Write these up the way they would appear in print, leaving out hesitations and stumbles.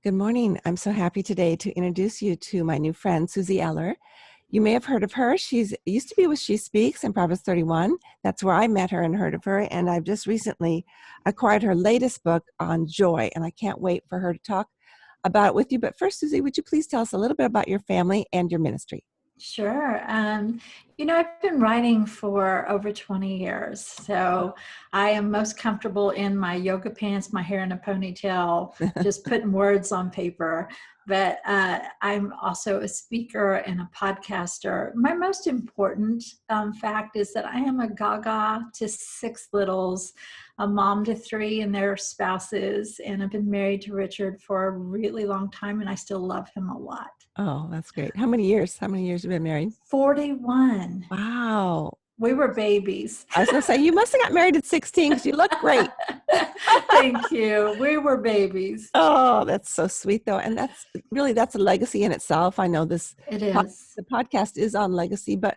Good morning. I'm so happy today to introduce you to my new friend, Suzie Eller. You may have heard of her. She's used to be with She Speaks in Proverbs 31. That's where I met her and heard of her. And I've just recently acquired her latest book on joy, and I can't wait for her to talk about it with you. But first, Suzie, would you please tell us a little bit about your family and your ministry? Sure. I've been writing for over 20 years. So I am most comfortable in my yoga pants, my hair in a ponytail, just putting words on paper. But I'm also a speaker and a podcaster. My most important fact is that I am a gaga to 6 littles, a mom to 3 and their spouses. And I've been married to Richard for a really long time, and I still love him a lot. Oh, that's great. How many years? How many years have you been married? 41. Wow. We were babies. I was going to say, you must have got married at 16 because you look great. Thank you. We were babies. Oh, that's so sweet, though. And that's a legacy in itself. I know It is. the podcast is on legacy, but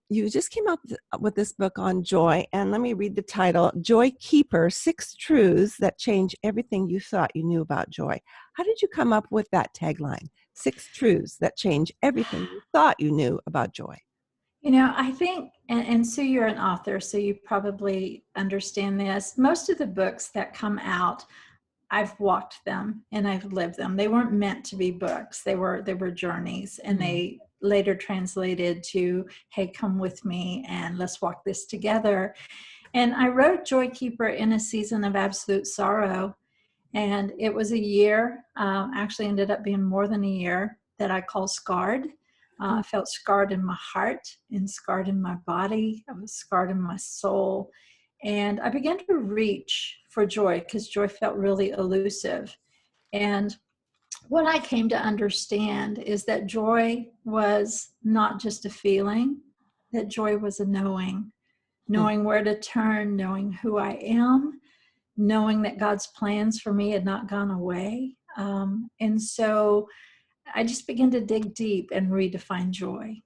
you just came up with this book on joy. And let me read the title, Joykeeper, 6 Truths That Change Everything You Thought You Knew About Joy. How did you come up with that tagline? 6 Truths That Change Everything You Thought You Knew About Joy. I think, and Sue, you're an author, so you probably understand this. Most of the books that come out, I've walked them and I've lived them. They weren't meant to be books. They were journeys, and they later translated to, hey, come with me and let's walk this together. And I wrote Joykeeper in a season of absolute sorrow. And it was a year, actually ended up being more than a year, that I call scarred. I felt scarred in my heart and scarred in my body. I was scarred in my soul. And I began to reach for joy because joy felt really elusive. And what I came to understand is that joy was not just a feeling, that joy was a knowing where to turn, knowing who I am, knowing that God's plans for me had not gone away. And so I just began to dig deep and redefine joy.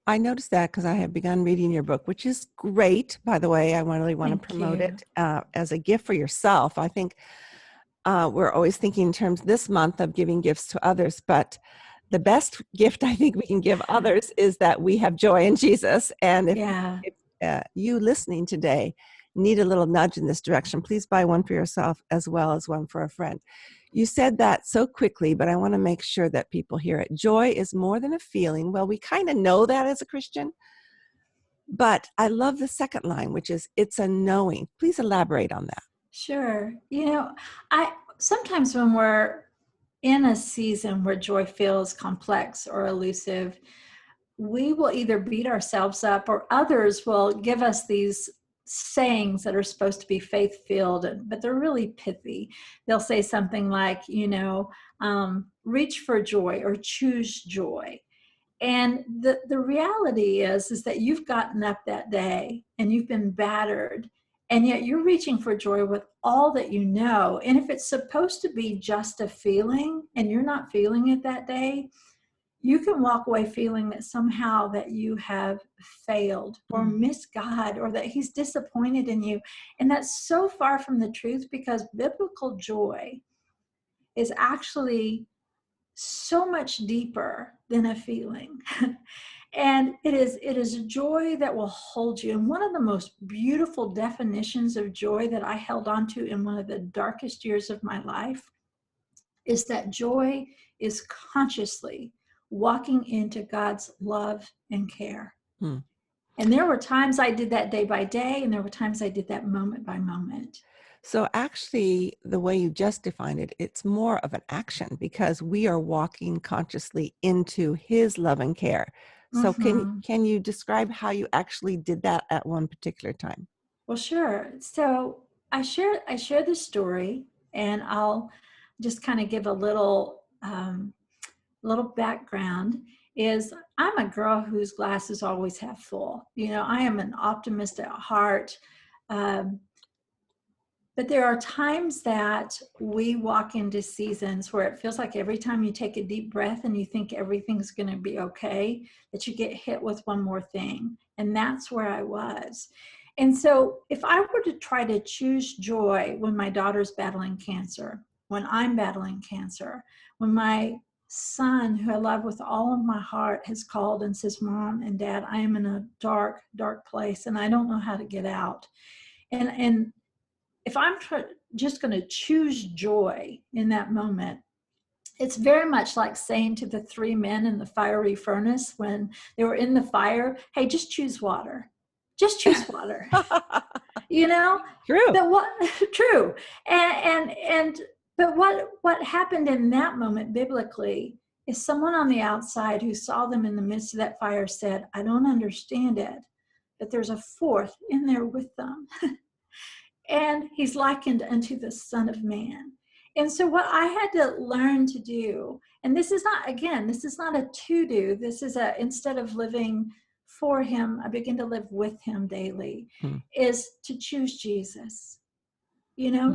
I noticed that because I have begun reading your book, which is great, by the way. I really want to promote it as a gift for yourself. I think we're always thinking in terms this month of giving gifts to others, but the best gift I think we can give others is that we have joy in Jesus. And if you listening today need a little nudge in this direction, please buy one for yourself as well as one for a friend. You said that so quickly, but I want to make sure that people hear it. Joy is more than a feeling. Well, we kind of know that as a Christian, but I love the second line, which is it's a knowing. Please elaborate on that. Sure. I sometimes when we're in a season where joy feels complex or elusive, we will either beat ourselves up or others will give us these sayings that are supposed to be faith-filled, but they're really pithy. They'll say something like, reach for joy or choose joy. And the reality is that you've gotten up that day and you've been battered, and yet you're reaching for joy with all that you know. And if it's supposed to be just a feeling and you're not feeling it that day, you can walk away feeling that somehow that you have failed or missed God or that he's disappointed in you. And that's so far from the truth, because biblical joy is actually so much deeper than a feeling. And it is joy that will hold you. And one of the most beautiful definitions of joy that I held on to in one of the darkest years of my life is that joy is consciously walking into God's love and care. And there were times I did that day by day, and there were times I did that moment by moment. So actually, the way you just defined it, it's more of an action because we are walking consciously into his love and care. So can you describe how you actually did that at one particular time? Well, sure. So I share this story, and I'll just kind of give a little background. Is I'm a girl whose glasses always half full. I am an optimist at heart. But there are times that we walk into seasons where it feels like every time you take a deep breath and you think everything's going to be okay, that you get hit with one more thing. And that's where I was. And so if I were to try to choose joy when my daughter's battling cancer, when I'm battling cancer, when my son, who I love with all of my heart, has called and says, Mom and Dad, I am in a dark, dark place and I don't know how to get out. And if I'm just going to choose joy in that moment, it's very much like saying to the three men in the fiery furnace when they were in the fire, hey, just choose water. Just choose water. You know? True. But what true. And but what happened in that moment biblically is someone on the outside who saw them in the midst of that fire said, I don't understand it, but there's a fourth in there with them. And he's likened unto the Son of Man. And so what I had to learn to do, and this is not, again, this is not a to-do, this is instead of living for him, I begin to live with him daily, is to choose Jesus.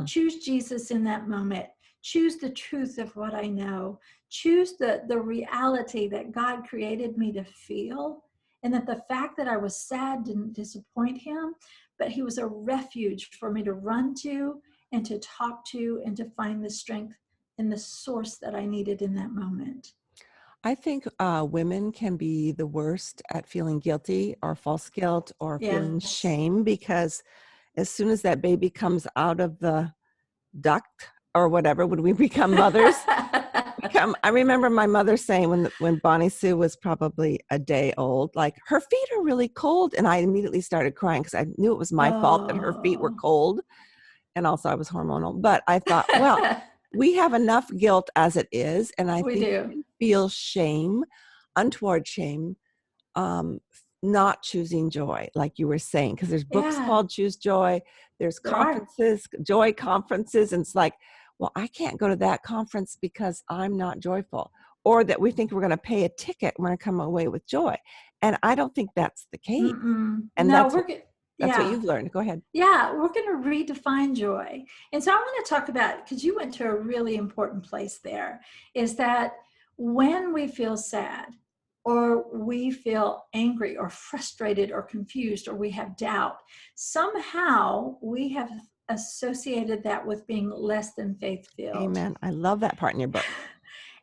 Choose Jesus in that moment. Choose the truth of what I know. Choose the reality that God created me to feel, and that the fact that I was sad didn't disappoint him, but he was a refuge for me to run to and to talk to and to find the strength and the source that I needed in that moment. I think women can be the worst at feeling guilty or false guilt or feeling Yes. shame, because as soon as that baby comes out of the duct or whatever, when we become mothers, I remember my mother saying when Bonnie Sue was probably a day old, like, her feet are really cold. And I immediately started crying because I knew it was my fault that her feet were cold. And also I was hormonal. But I thought, well, we have enough guilt as it is. And I We think do. we can feel shame, untoward shame, not choosing joy, like you were saying, because there's books called Choose Joy. There's conferences, joy conferences. And it's like, well, I can't go to that conference because I'm not joyful. Or that we think we're going to pay a ticket, we're going to come away with joy. And I don't think that's the case. Mm-mm. And No, that's what you've learned. Go ahead. Yeah, we're going to redefine joy. And so I want to talk about, because you went to a really important place there, is that when we feel sad or we feel angry or frustrated or confused or we have doubt, somehow we have associated that with being less than faith-filled. Amen. I love that part in your book.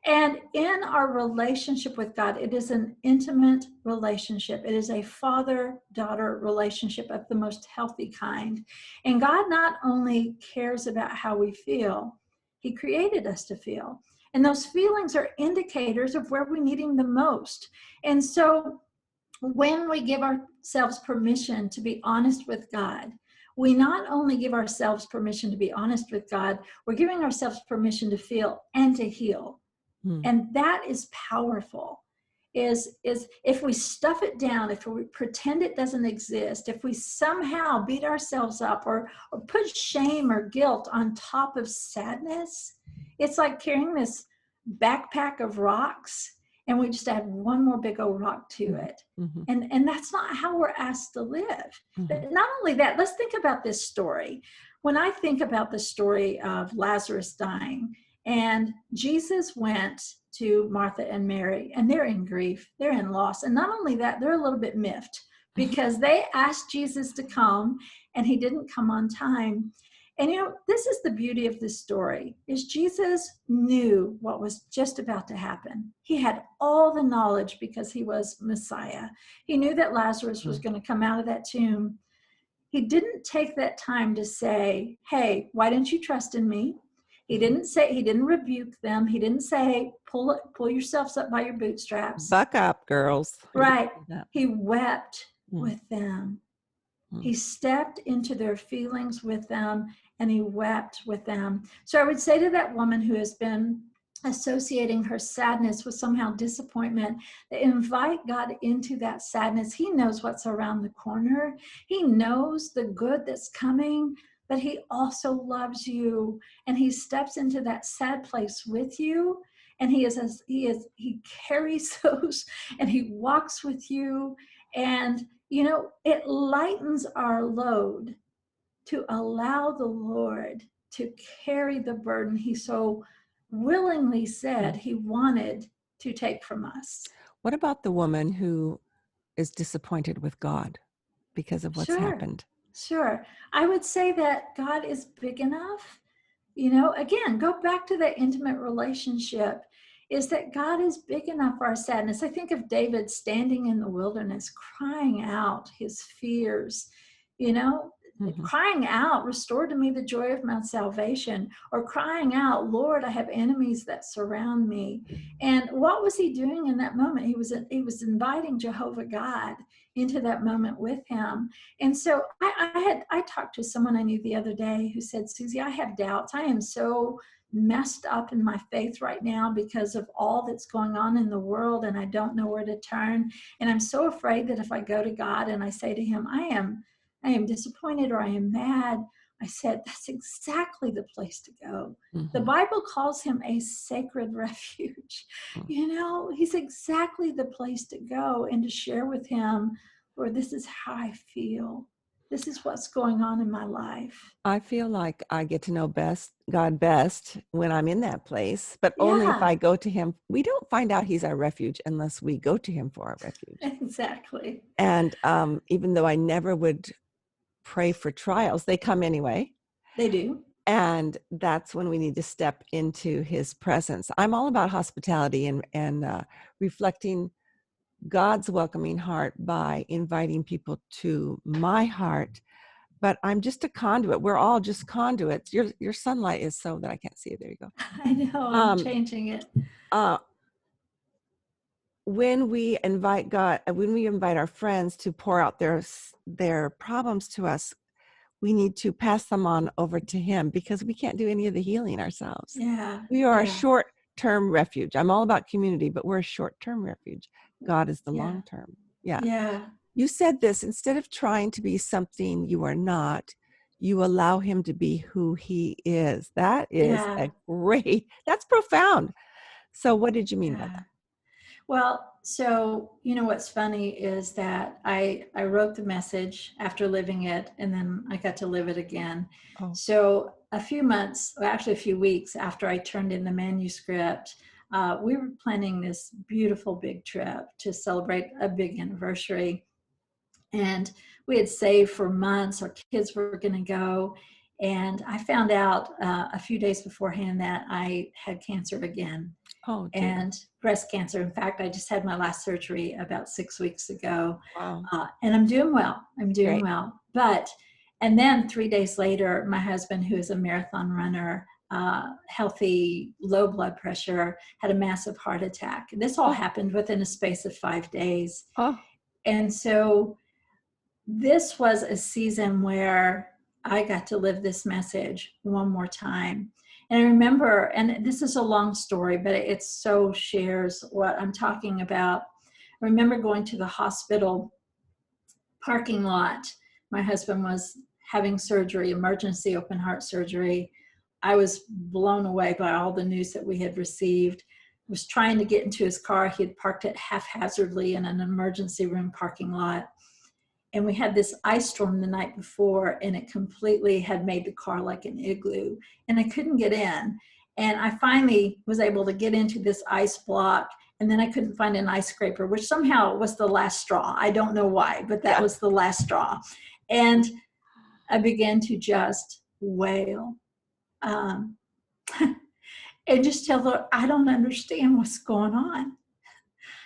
And in our relationship with God, it is an intimate relationship. It is a father-daughter relationship of the most healthy kind. And God not only cares about how we feel, he created us to feel. And those feelings are indicators of where we need him the most. And so when we give ourselves permission to be honest with God, we not only give ourselves permission to be honest with God, we're giving ourselves permission to feel and to heal. And that is powerful. Is if we stuff it down, if we pretend it doesn't exist, if we somehow beat ourselves up or put shame or guilt on top of sadness, it's like carrying this backpack of rocks and we just add one more big old rock to it. And that's not how we're asked to live. But not only that, let's think about this story. When I think about the story of Lazarus dying, and Jesus went to Martha and Mary, and they're in grief, they're in loss. And not only that, they're a little bit miffed because they asked Jesus to come and he didn't come on time. And this is the beauty of this story, is Jesus knew what was just about to happen. He had all the knowledge because he was Messiah. He knew that Lazarus was going to come out of that tomb. He didn't take that time to say, hey, why don't you trust in me? He didn't rebuke them. He didn't say, pull yourselves up by your bootstraps. Buck up, girls. Right. He wept with them. He stepped into their feelings with them and he wept with them. So I would say to that woman who has been associating her sadness with somehow disappointment, invite God into that sadness. He knows what's around the corner. He knows the good that's coming, but he also loves you, and he steps into that sad place with you, and he carries those, and he walks with you, and it lightens our load to allow the Lord to carry the burden he so willingly said he wanted to take from us. What about the woman who is disappointed with God because of what's happened? Sure. I would say that God is big enough Again, go back to that intimate relationship, is that God is big enough for our sadness. I think of David standing in the wilderness, crying out his fears, you know, Mhm. crying out, restore to me the joy of my salvation, or crying out, Lord, I have enemies that surround me. And what was he doing in that moment? He was inviting Jehovah God into that moment with him. And so I talked to someone I knew the other day who said, Suzie, I have doubts. I am so messed up in my faith right now because of all that's going on in the world, and I don't know where to turn. And I'm so afraid that if I go to God and I say to him, I am disappointed or I am mad, I said, that's exactly the place to go. The Mhm. Bible calls him a sacred refuge. Mm. He's exactly the place to go and to share with him, Lord, this is how I feel. This is what's going on in my life. I feel like I get to know God best when I'm in that place, but only if Yeah, I go to him. We don't find out he's our refuge unless we go to him for our refuge. exactly. And even though I never would pray for trials, they come anyway. They do. And that's when we need to step into his presence. I'm all about hospitality and reflecting God's welcoming heart by inviting people to my heart. But I'm just a conduit. We're all just conduits. Your sunlight is so that I can't see it. There you go. I know, I'm Um, changing it. uh, when we invite God, when we invite our friends to pour out their problems to us, we need to pass them on over to him because we can't do any of the healing ourselves. Yeah, We are a yeah, short-term refuge. I'm all about community, but we're a short-term refuge. God is the yeah, long-term. Yeah. yeah, You said this, instead of trying to be something you are not, you allow him to be who he is. That is yeah, that's profound. So what did you mean by yeah. that? Well, so what's funny is that I wrote the message after living it, and then I got to live it again. Oh, So a few months, or actually a few weeks after I turned in the manuscript, we were planning this beautiful big trip to celebrate a big anniversary, and we had saved for months. Our kids were going to go, and I found out a few days beforehand that I had cancer again, oh dear. and breast cancer. In fact, I just had my last surgery about 6 weeks ago, Wow. and I'm doing well. I'm doing Great. well. And then 3 days later, my husband, who is a marathon runner, healthy, low blood pressure, had a massive heart attack. This all Oh, happened within a space of 5 days. oh, And so this was a season where I got to live this message one more time. And I remember, and this is a long story, but it so shares what I'm talking about. I remember going to the hospital parking lot. My husband was having surgery, emergency open heart surgery. I was blown away by all the news that we had received. Was trying to get into his car. He had parked it haphazardly in an emergency room parking lot, and we had this ice storm the night before, and it completely had made the car like an igloo, and I couldn't get in. And I finally was able to get into this ice block, and then I couldn't find an ice scraper, which somehow was the last straw. I don't know why, but that yeah. was the last straw. And I began to just wail, um, and just tell her, I don't understand what's going on.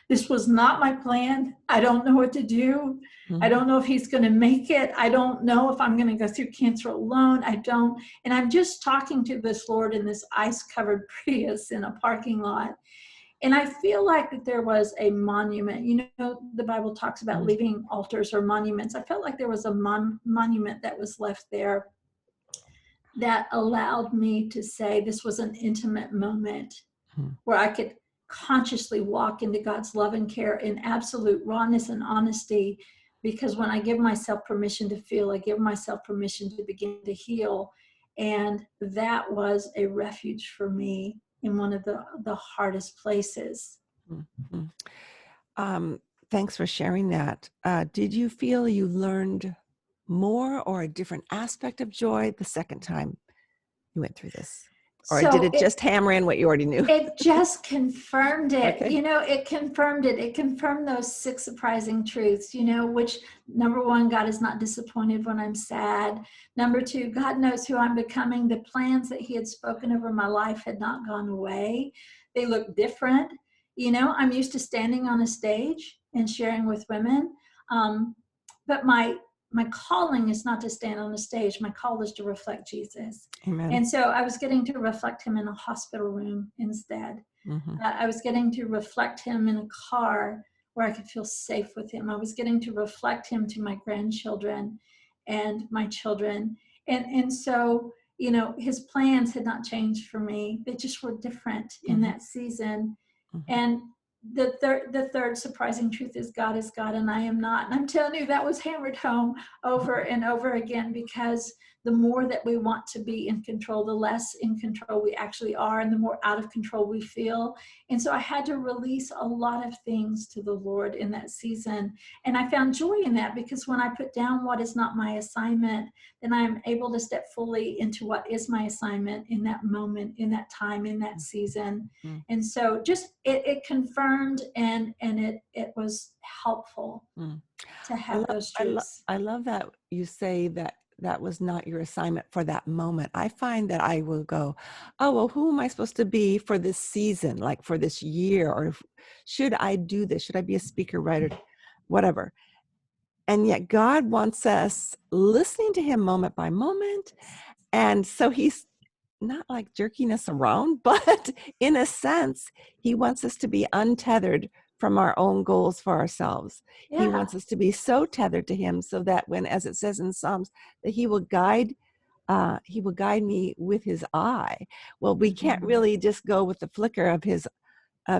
This was not my plan. I don't know what to do. I Mhm. don't know if he's going to make it. I don't know if I'm going to go through cancer alone. I don't. And I'm just talking to this Lord in this ice covered Prius in a parking lot. And I feel like that there was a monument. The Bible talks about Mhm. leaving altars or monuments. I felt like there was a monument that was left there that allowed me to say this was an intimate moment Mhm. where I could consciously walk into God's love and care in absolute rawness and honesty. Because when I give myself permission to feel, I give myself permission to begin to heal. And that was a refuge for me in one of the hardest places. Mhm. Um, Thanks for sharing that. Did you feel you learned more or a different aspect of joy the second time you went through this? Or did So it just hammer in what you already knew? it just confirmed it. Okay. It confirmed it. It confirmed those 6 surprising truths, which number 1, God is not disappointed when I'm sad. Number 2, God knows who I'm becoming. The plans that he had spoken over my life had not gone away. They look different. I'm used to standing on a stage and sharing with women. But my calling is not to stand on a stage. My call is to reflect Jesus. Amen. And so I was getting to reflect him in a hospital room instead. Mm-hmm. I was getting to reflect him in a car where I could feel safe with him. I was getting to reflect him to my grandchildren and my children. And so, his plans had not changed for me. They just were different in that season. Mm-hmm. And the third surprising truth is God and I am not. And I'm telling you, that was hammered home over and over again, because the more that we want to be in control, the less in control we actually are, and the more out of control we feel. And so I had to release a lot of things to the Lord in that season. And I found joy in that, because when I put down what is not my assignment, then I'm able to step fully into what is my assignment in that moment, in that time, in that season. Mm-hmm. And so just it confirmed, and it was helpful to have those truths. I love that you say that was not your assignment for that moment. I find that I will go, oh, well, who am I supposed to be for this season, like for this year? Or should I do this? Should I be a speaker, writer, whatever? And yet God wants us listening to him moment by moment. And so he's not like jerking us around, but in a sense, he wants us to be untethered from our own goals for ourselves. Yeah. He wants us to be so tethered to him, so that when, as it says in Psalms, that he will guide me with his eye. Well, we can't really just go with the flicker of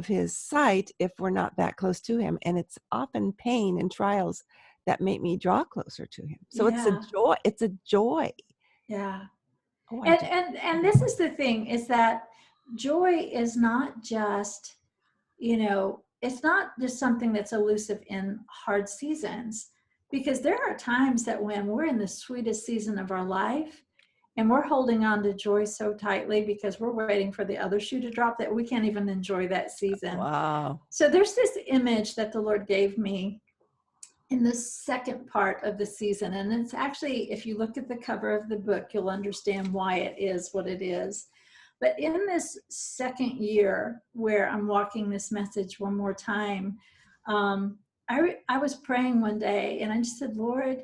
his sight if we're not that close to him. And it's often pain and trials that make me draw closer to him. So it's a joy. It's a joy. Yeah. Oh, And this is the thing, is that joy is not just, it's not just something that's elusive in hard seasons, because there are times that when we're in the sweetest season of our life and we're holding on to joy so tightly because we're waiting for the other shoe to drop, that we can't even enjoy that season. Wow. So there's this image that the Lord gave me in the second part of the season. And it's actually, if you look at the cover of the book, you'll understand why it is what it is. But in this second year where I'm walking this message one more time, I was praying one day and I just said, Lord,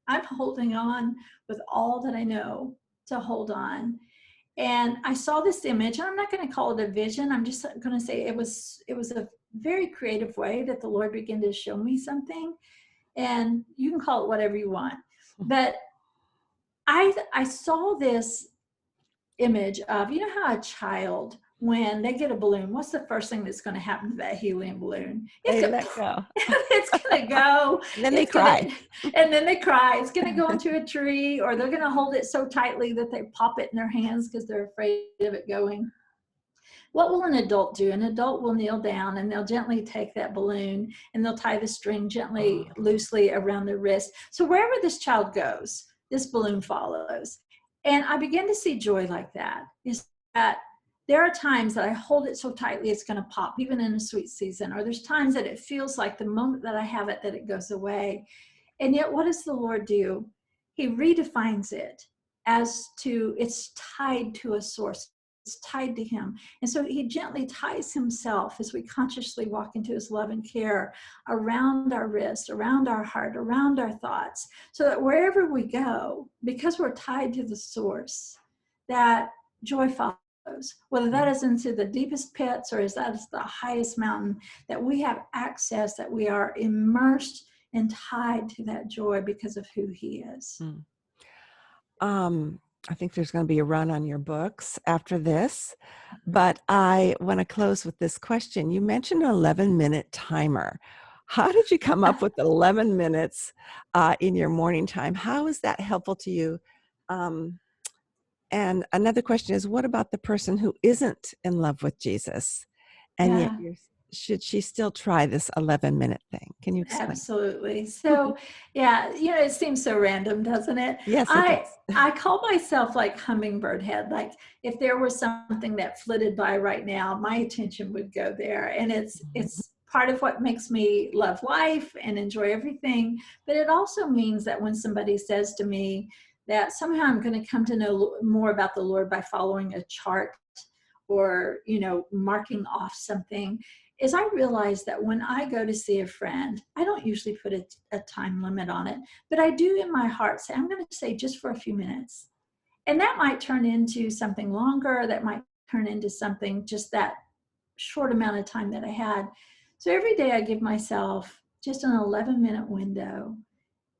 I'm holding on with all that I know to hold on. And I saw this image, and I'm not going to call it a vision. I'm just going to say it was a very creative way that the Lord began to show me something. And you can call it whatever you want. But I saw this image of, how a child, when they get a balloon, what's the first thing that's going to happen to that helium balloon? They let go. It's going to go. And then they cry. And then they cry. It's going to go into a tree, or they're going to hold it so tightly that they pop it in their hands because they're afraid of it going. What will an adult do? An adult will kneel down and they'll gently take that balloon and they'll tie the string gently, loosely around their wrist. So wherever this child goes, this balloon follows. And I began to see joy like that, is that there are times that I hold it so tightly it's going to pop, even in a sweet season. Or there's times that it feels like the moment that I have it, that it goes away. And yet what does the Lord do? He redefines it as to, it's tied to a source. It's tied to him. And so he gently ties himself, as we consciously walk into his love and care, around our wrist, around our heart, around our thoughts, so that wherever we go, because we're tied to the source, that joy follows, whether that is into the deepest pits or is that is the highest mountain, that we have access, that we are immersed and tied to that joy because of who he is. I think there's going to be a run on your books after this, but I want to close with this question. You mentioned an 11-minute timer. How did you come up with 11 minutes in your morning time? How is that helpful to you? And another question is, what about the person who isn't in love with Jesus? And yet you're should she still try this 11-minute thing? Can you explain? Absolutely. So, yeah, it seems so random, doesn't it? Yes, it I does. I call myself like hummingbird head. Like if there was something that flitted by right now, my attention would go there. And it's part of what makes me love life and enjoy everything. But it also means that when somebody says to me that somehow I'm going to come to know more about the Lord by following a chart or marking off something, is I realize that when I go to see a friend, I don't usually put a time limit on it, but I do in my heart say, I'm going to say just for a few minutes. And that might turn into something longer, that might turn into something just that short amount of time that I had. So every day I give myself just an 11-minute window.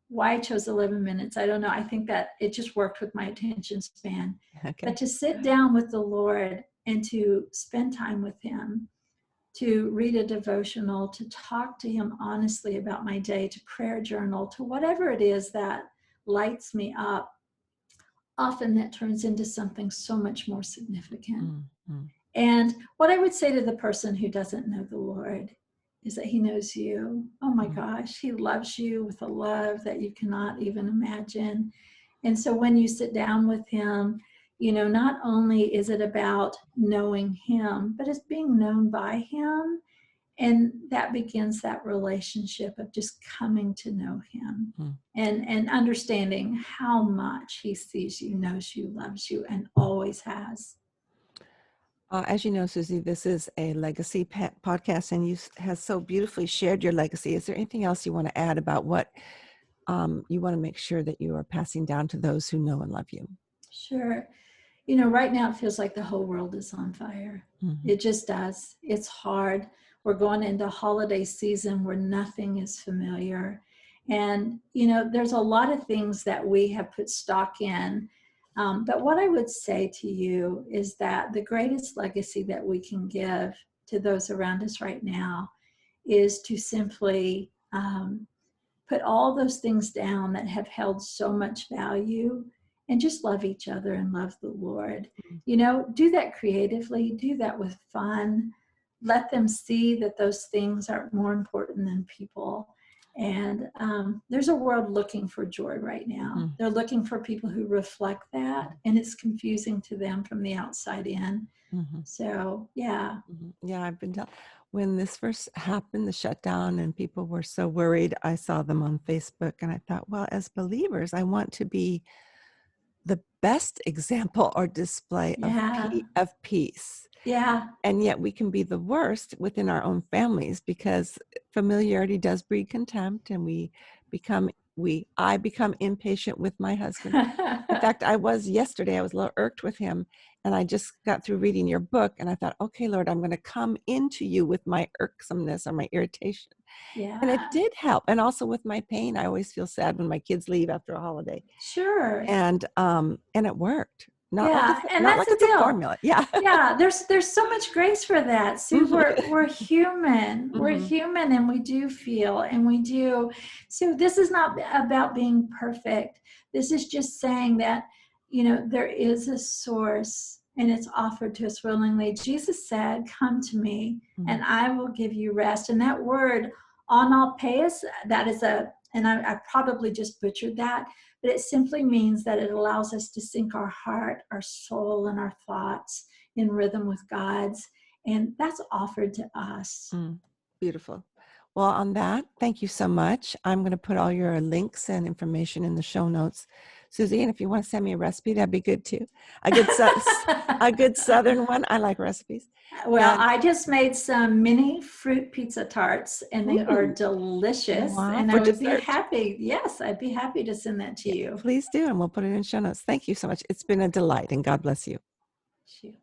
Why I chose 11 minutes, I don't know. I think that it just worked with my attention span. Okay. But to sit down with the Lord and to spend time with him, to read a devotional, to talk to him honestly about my day, to prayer journal, to whatever it is that lights me up, often that turns into something so much more significant. Mm-hmm. And what I would say to the person who doesn't know the Lord is that he knows you. Oh my gosh, he loves you with a love that you cannot even imagine. And so when you sit down with him, not only is it about knowing him, but it's being known by him. And that begins that relationship of just coming to know him and understanding how much he sees you, knows you, loves you, and always has. As you know, Suzie, this is a legacy podcast, and you have so beautifully shared your legacy. Is there anything else you want to add about what you want to make sure that you are passing down to those who know and love you? Sure. Right now it feels like the whole world is on fire. It just does. It's hard. We're going into holiday season where nothing is familiar. And, there's a lot of things that we have put stock in. But what I would say to you is that the greatest legacy that we can give to those around us right now is to simply put all those things down that have held so much value and just love each other and love the Lord. Do that creatively, do that with fun. Let them see that those things are more important than people. And there's a world looking for joy right now. They're looking for people who reflect that, and it's confusing to them from the outside in. So, yeah. Yeah, I've been telling. When this first happened, the shutdown, and people were so worried, I saw them on Facebook, and I thought, well, as believers, I want to be the best example or display of peace. Yeah. And yet we can be the worst within our own families, because familiarity does breed contempt, and I become impatient with my husband. In fact, I was yesterday, I was a little irked with him, and I just got through reading your book, and I thought, okay, Lord, I'm going to come into you with my irksomeness or my irritation. Yeah. And it did help. And also with my pain, I always feel sad when my kids leave after a holiday. Sure. And it worked. Not And like that's it's the deal. a formula. Yeah. Yeah, there's so much grace for that. See, we're human. We're human, and we do feel, and we do. So this is not about being perfect. This is just saying that, there is a source, and it's offered to us willingly. Jesus said, "Come to me, and I will give you rest." And that word, "analpeus," that is and I probably just butchered that, but it simply means that it allows us to sync our heart, our soul, and our thoughts in rhythm with God's, and that's offered to us. Beautiful. Well, on that, thank you so much. I'm going to put all your links and information in the show notes, Suzie. And if you want to send me a recipe, that'd be good too. A good Southern one. I like recipes. Well, I just made some mini fruit pizza tarts, and they are delicious. Wow, and for I would dessert. be happy. Yes, I'd be happy to send that to you. Please do, and we'll put it in show notes. Thank you so much. It's been a delight, and God bless you. Shoot.